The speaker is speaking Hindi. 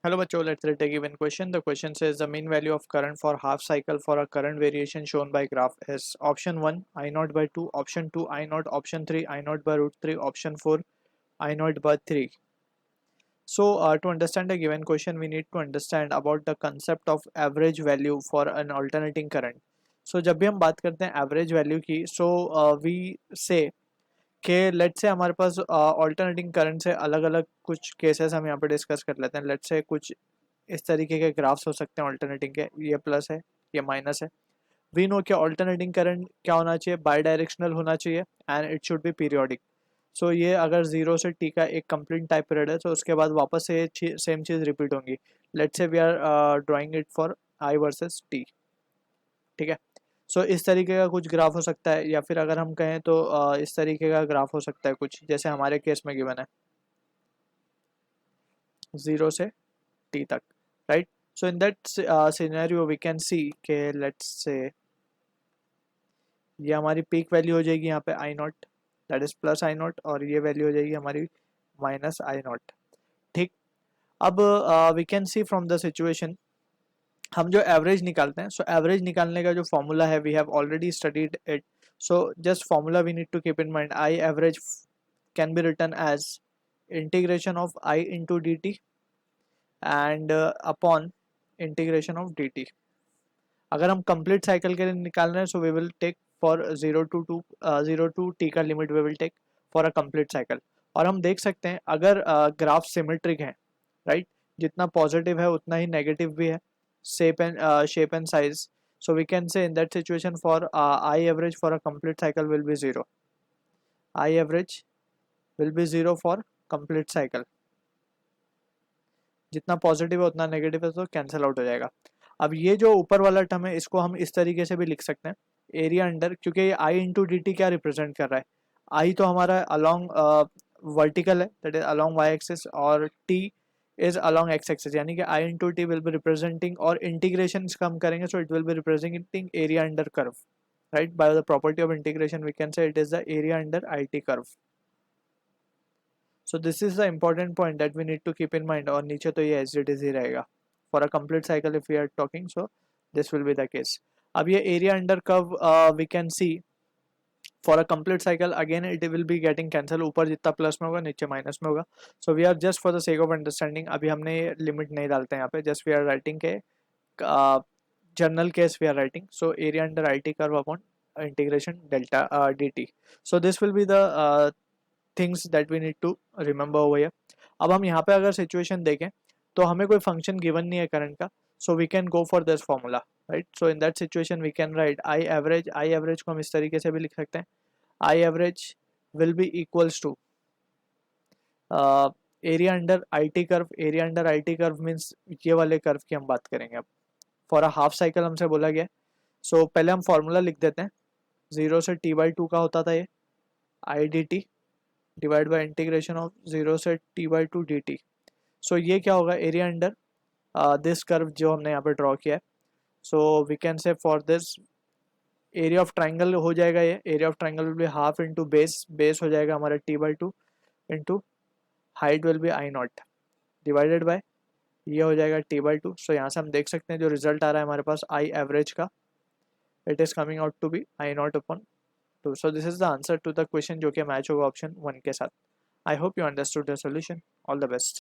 Hello bachcho, let's take a given question. The question says the mean value of current for half cycle for a current variation shown by graph is option 1 I naught by 2, option 2 I naught, option 3 I naught by root 3, option 4 I naught by 3. So to understand a given question we need to understand about the concept of average value for an alternating current. So जब भी हम बात करते हैं average value की, so we say कि लेट्स से हमारे पास ऑल्टरनेटिंग करंट से अलग अलग कुछ केसेस हम यहाँ पे डिस्कस कर लेते हैं. लेट्स से कुछ इस तरीके के ग्राफ्स हो सकते हैं ऑल्टरनेटिंग के, ये प्लस है ये माइनस है. वी नो कि ऑल्टरनेटिंग करंट क्या होना चाहिए, बाई डायरेक्शनल होना चाहिए and it should be periodic. So ये अगर 0 से टी का एक कंप्लीट टाइम पीरियड है तो उसके बाद वापस से सेम चीज़ रिपीट होंगी. Let's say we are drawing it for I versus T. ठीक है. सो इस तरीके का कुछ ग्राफ हो सकता है, या फिर अगर हम कहें तो इस तरीके का ग्राफ हो सकता है कुछ, जैसे हमारे केस में गिवन है 0 से टी तक, right. So in that scenario we can see के लेट्स से ये हमारी पीक वैल्यू हो जाएगी यहाँ पे I naught, that is plus I naught, और ये वैल्यू हो जाएगी हमारी माइनस आई नॉट. ठीक. अब we can see from the situation हम जो एवरेज निकालते हैं, सो एवरेज निकालने का जो फॉर्मूला है we have already studied it. So just formula we need to keep in mind. I average can be written as integration of I into D t and upon integration of d t. अगर हम कंप्लीट साइकिल के लिए निकाल रहे हैं so we will take for 0 to T का limit we will take for a complete cycle. और हम देख सकते हैं अगर ग्राफ सिमेट्रिक है, राइट, जितना पॉजिटिव है उतना ही नेगेटिव भी है, shape and size. So we can say in that situation for I average for a complete cycle will be 0. I average will be 0 for complete cycle. जितना पॉजिटिव है उतना नेगेटिव है तो कैंसिल आउट हो जाएगा. अब ये जो ऊपर वाला टर्म है इसको हम इस तरीके से भी लिख सकते हैं, एरिया अंडर, क्योंकि ये आई इंटू डी टी क्या रिप्रेजेंट कर रहा है, आई तो हमारा अलॉन्ग वर्टिकल है, that is along Y axis, और T is along X axis, यानी कि I into T will be representing, और इंटीग्रेशन कम करेंगे so it will be representing area under curve, right. By the property of integration we can say it is the area under I T curve. So this is the important point that we need to keep in mind. और नीचे तो ये एज इट इज ही रहेगा for a complete cycle if we are talking, so this will be the case. अब ये area under curve we can see for a complete cycle again it will be getting cancel, ऊपर जितना प्लस में होगा नीचे माइनस में होगा. So we are just for the sake of understanding अभी हमने लिमिट नहीं डालते हैं यहाँ पे, जस्ट वी आर राइटिंग के general case we are writing. So area under I T curve upon integration delta D T. So this will be the things that we need to remember over here. अब हम यहाँ पे अगर सिचुएशन देखें तो हमें कोई फंक्शन गिवन नहीं है करंट का, so we can go for this formula, right. So in that situation we can write I average. I average को हम इस तरीके से भी लिख सकते हैं, I average will be equals to area under I T curve. Area under I T curve means ये वाले कर्व की हम बात करेंगे. अब फॉर अ हाफ साइकिल हमसे बोला गया, सो पहले हम फॉर्मूला लिख देते हैं. 0 से टी बाई टू का होता था ये I D T divide by integration of 0 से T by two D T. So ये क्या होगा, एरिया अंडर दिस कर्व जो हमने यहाँ पे ड्रॉ किया है. So we can say for this area of triangle हो जाएगा, ये area of triangle will be half into base, base हो जाएगा हमारा T by two into height will be I naught divided by ये हो जाएगा टी बाई टू. सो यहाँ से हम देख सकते हैं जो रिजल्ट आ रहा है हमारे पास आई एवरेज का, it is coming out to be I naught upon two. So this is the answer to the question जो कि मैच होगा ऑप्शन 1 के साथ. I hope you understood the solution. All the best.